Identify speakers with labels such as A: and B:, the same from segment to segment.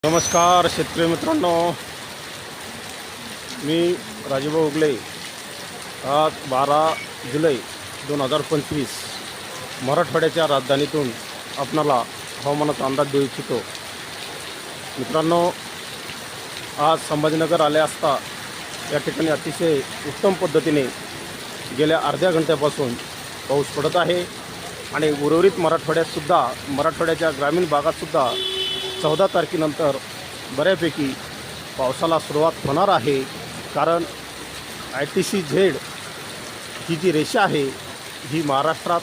A: नमस्कार शेतकरी मित्रांनो, मी राजूभाऊ उगले. आज 12 जुलै 2025 मराठवाड्याच्या राजधानीतून आपणाला हवामानाचा अंदाज देऊ इच्छितो. मित्रांनो, आज संभाजीनगर आले असता या ठिकाणी अतिशय उत्तम पद्धतीने गेल्या अर्ध्या घंट्यापासून पाऊस पडत आहे आणि उर्वरित मराठवाड्याच्या ग्रामीण भागातसुद्धा 14 तारखेनंतर बऱ्यापैकी पावसाला सुरुवात होणार आहे. कारण ITC-Z ही जी रेषा आहे ही महाराष्ट्रात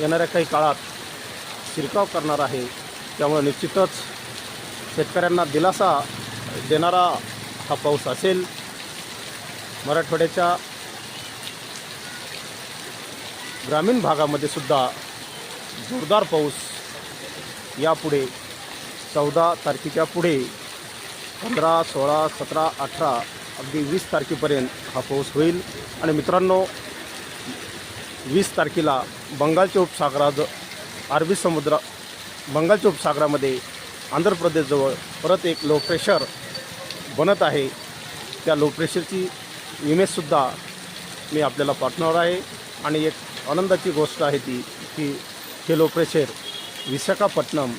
A: येणाऱ्या काही काळात शिरकाव करणार आहे. त्यामुळे निश्चितच शेतकऱ्यांना दिलासा देणारा हा पाऊस असेल. मराठवाड्याच्या ग्रामीण भागामध्ये सुद्धा जोरदार पाऊस यापुढे 14 तारखेच्या पुढे 15, 16, 17, 18 अगदी 20 तारखेपर्यंत हा पाऊस होईल. आणि मित्रांनो, 20 तारखेला बंगालच्या उपसागरामध्ये आंध्र प्रदेशजवळ परत एक लो प्रेशर बनत आहे. त्या लो प्रेशरची इमेजसुद्धा मी आपल्याला पाठवणार आहे. आणि एक आनंदाची गोष्ट आहे ती की हे लो प्रेशर विशाखापट्टणम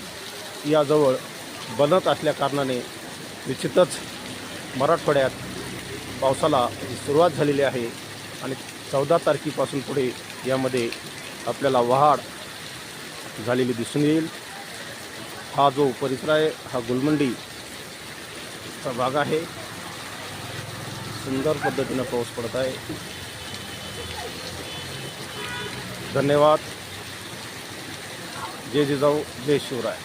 A: याजवळ बनत असल्याकारणाने निश्चितच मराठवाड्यात पावसाला सुरुवात झालेली आहे. आणि 14 तारखेपासून पुढे यामध्ये आपल्याला वाढ झालेली दिसून येईल. हा जो परिसर आहे हा गुलमंडीचा भाग आहे. सुंदर पद्धतीने पाऊस पडत आहे. धन्यवाद. जय जिजाऊ, जय शिवराय.